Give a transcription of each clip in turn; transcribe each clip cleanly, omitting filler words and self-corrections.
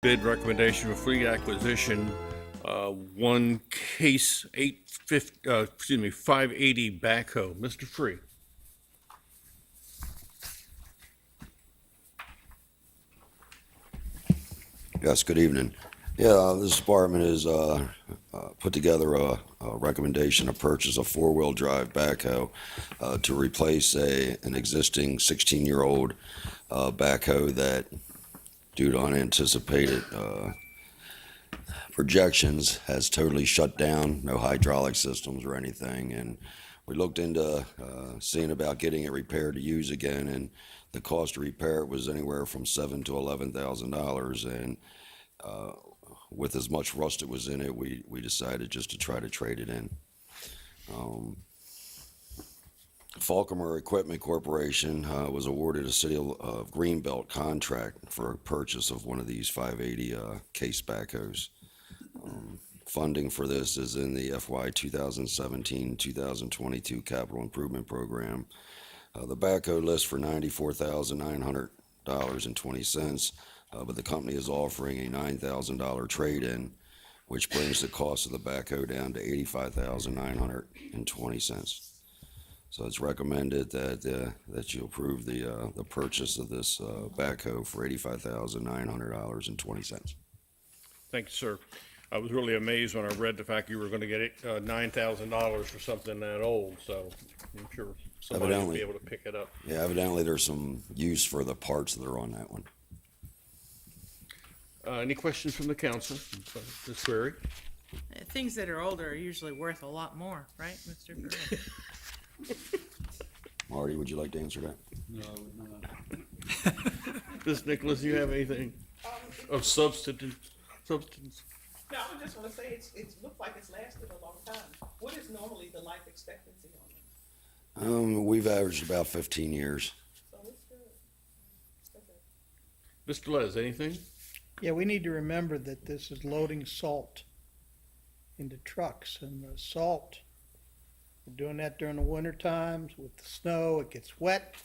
Bid recommendation for fleet acquisition, one case 580 backhoe. Mr. Free. Yes, good evening. Yeah, this department has put together a recommendation to purchase a four-wheel drive backhoe to replace an existing 16-year-old backhoe that, due to unanticipated projections, has totally shut down, no hydraulic systems or anything. And we looked into seeing about getting it repaired to use again, and the cost to repair it was anywhere from $7,000 to $11,000. And with as much rust that was in it, we decided just to try to trade it in. Falcomer Equipment Corporation was awarded a City of Greenbelt contract for a purchase of one of these 580 case backhoes. Funding for this is in the FY 2017-2022 Capital Improvement Program. The backhoe lists for $94,900.20. But the company is offering a $9,000 trade-in, which brings the cost of the backhoe down to $85,920. So it's recommended that you approve the purchase of this backhoe for $85,900.20. Thank you, sir. I was really amazed when I read the fact you were going to get it $9,000 for something that old, so I'm sure somebody will be able to pick it up. Yeah, evidently there's some use for the parts that are on that one. Any questions from the council? Ms. Query? Things that are older are usually worth a lot more, right, Mr. Burrow? Marty, would you like to answer that? No, no. Ms. Nicholas, do you have anything of substance? No, I just want to say it looks like it's lasted a long time. What is normally the life expectancy on it? We've averaged about 15 years. So it's good. Okay. Mr. Les, anything? Yeah, we need to remember that this is loading salt into trucks, and the salt, we're doing that during the winter times with the snow, it gets wet,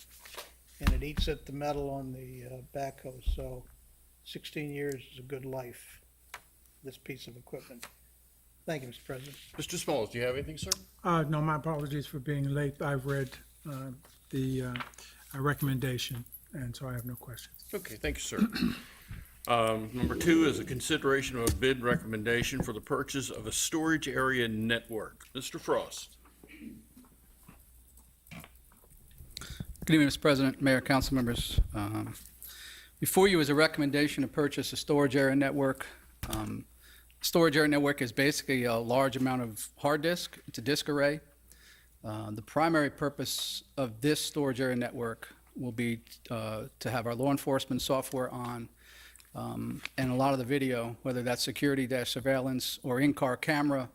and it eats at the metal on the backhoe. So 16 years is a good life, this piece of equipment. Thank you, Mr. President. Mr. Smalls, do you have anything, sir? No, my apologies for being late. I've read the recommendation, and so I have no questions. Okay, thank you, sir. Number two is a consideration of a bid recommendation for the purchase of a storage area network. Mr. Frost. Good evening, Mr. President, Mayor, council members. Before you is a recommendation to purchase a storage area network. Storage area network is basically a large amount of hard disk. It's a disk array. The primary purpose of this storage area network will be to have our law enforcement software on, and a lot of the video, whether that's security dash surveillance or in-car camera.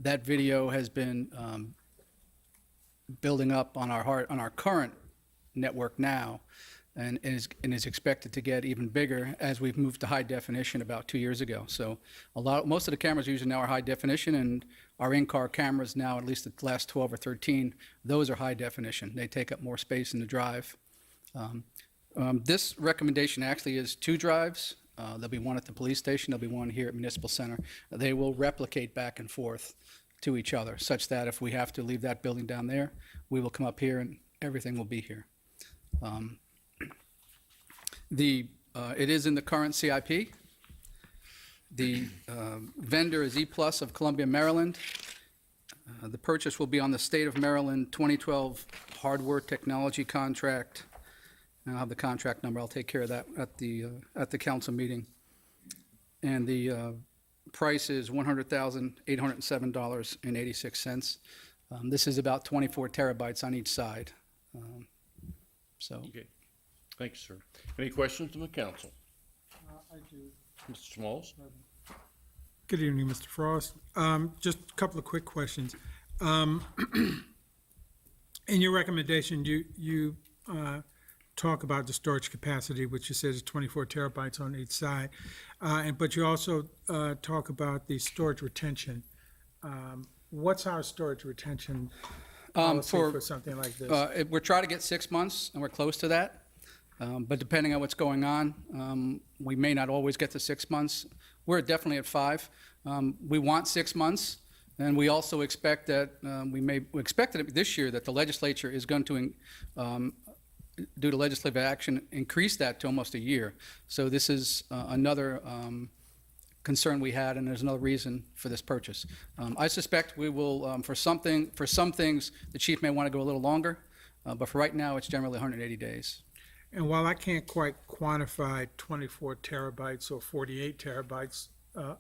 That video has been building up on our current network now, and is expected to get even bigger as we've moved to high definition about 2 years ago. So most of the cameras used now are high definition, and our in-car cameras now, at least the last 12 or 13, those are high definition. They take up more space in the drive. This recommendation actually is 2 drives. There'll be one at the police station, there'll be one here at Municipal Center. They will replicate back and forth to each other, such that if we have to leave that building down there, we will come up here and everything will be here. It is in the current CIP. The vendor is E+ of Columbia, Maryland. The purchase will be on the State of Maryland 2012 hardware technology contract. I'll have the contract number. I'll take care of that at the council meeting. And the price is $100,807.86. This is about 24 terabytes on each side. Okay, thank you, sir. Any questions from the council? I do. Mr. Smalls? Good evening, Mr. Frost. Just a couple of quick questions. In your recommendation, you talk about the storage capacity, which you said is 24 terabytes on each side, but you also talk about the storage retention. What's our storage retention policy for something like this? We're trying to get 6 months, and we're close to that. But depending on what's going on, we may not always get to 6 months. We're definitely at 5. We want 6 months, and we also expect that we expected it this year that the legislature is going to, due to legislative action, increase that to almost a year. So this is another concern we had, and there's another reason for this purchase. I suspect we will, for some things, the chief may want to go a little longer, but for right now, it's generally 180 days. And while I can't quite quantify 24 terabytes or 48 terabytes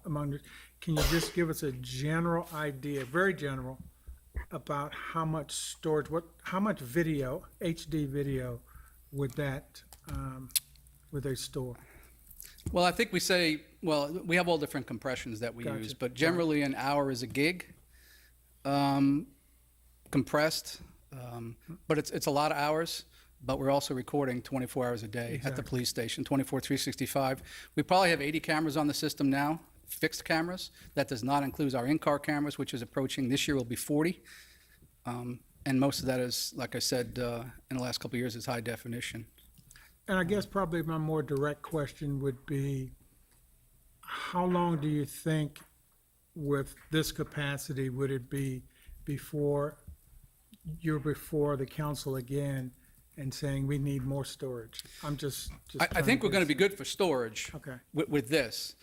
among the, can you just give us a general idea, very general, about how much storage, how much video, HD video, would they store? Well, I think we say, well, we have all different compressions that we Gotcha. use, but generally an hour is a gig, compressed, but it's a lot of hours, but we're also recording 24 hours a day at the Exactly. police station, 24, 365. We probably have 80 cameras on the system now, fixed cameras. That does not include our in-car cameras, which is approaching, this year will be 40. And most of that is, like I said, in the last couple of years, is high definition. And I guess probably my more direct question would be, how long do you think with this capacity would it be before you're before the council again and saying we need more storage? I'm just I think we're going to be good for storage Okay. with this.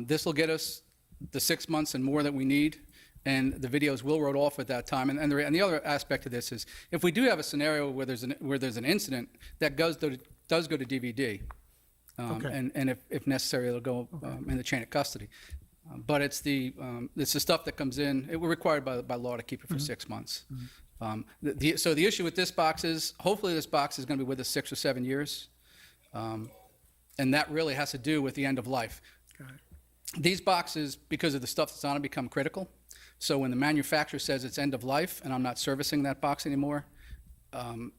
This will get us the 6 months and more that we need, and the videos will roll off at that time. And the other aspect of this is, if we do have a scenario where there's an incident, that does go to DVD. Okay. And if necessary, it'll go in the chain of custody. But it's the stuff that comes in. We're required by law to keep it for 6 months. So the issue with this box is, hopefully this box is going to be with us 6 or 7 years. And that really has to do with the end of life. Got it. These boxes, because of the stuff that's on it, become critical. So when the manufacturer says it's end of life and I'm not servicing that box anymore,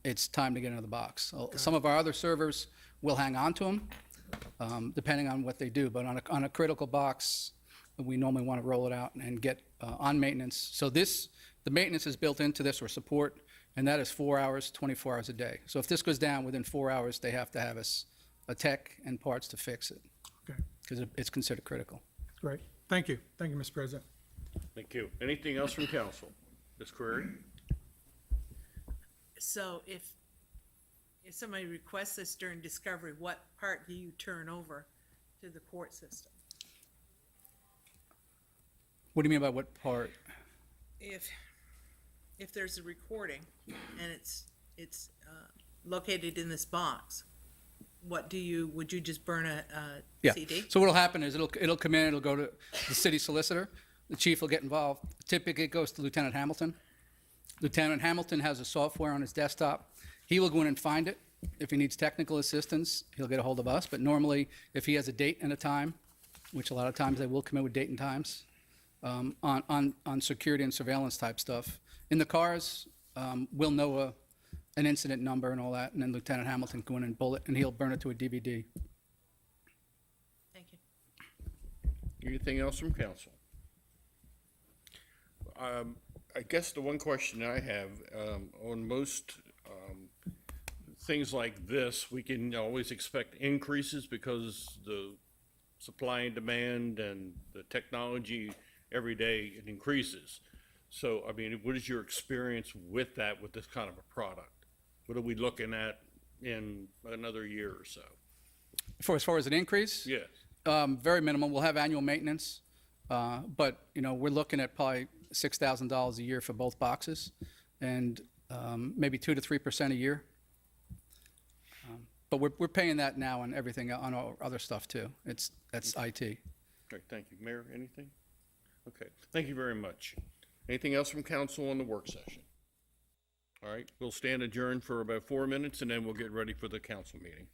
it's time to get another box. Some of our other servers will hang on to them, depending on what they do. But on a critical box, we normally want to roll it out and get on maintenance. So the maintenance is built into this, or support, and that is 4 hours, 24 hours a day. So if this goes down within 4 hours, they have to have a tech and parts to fix it, Okay, because it's considered critical. great. Thank you. Thank you, Mr. President. Thank you. Anything else from council? Ms. Query? So if somebody requests this during discovery, what part do you turn over to the court system? What do you mean by what part? If there's a recording and it's located in this box, would you just burn a Yeah. CD? So what'll happen is it'll come in, it'll go to the city solicitor. The chief will get involved. Typically, it goes to Lieutenant Hamilton. Lieutenant Hamilton has a software on his desktop. He will go in and find it. If he needs technical assistance, he'll get a hold of us. But normally, if he has a date and a time, which a lot of times they will come in with date and times, on security and surveillance type stuff. In the cars, we'll know an incident number and all that, and then Lieutenant Hamilton can go in and bullet, and he'll burn it to a DVD. Thank you. Anything else from council? I guess the one question I have, on most things like this, we can always expect increases because the supply and demand and the technology, every day it increases. So, I mean, what is your experience with that, with this kind of a product? What are we looking at in another year or so? As far as an increase? Yes. Very minimal. We'll have annual maintenance, but we're looking at probably $6,000 a year for both boxes, and maybe 2 to 3% a year. But we're paying that now on everything, on our other stuff too. That's IT. Great, thank you. Mayor, anything? Okay, thank you very much. Anything else from council on the work session? All right, we'll stand adjourned for about 4 minutes, and then we'll get ready for the council meeting.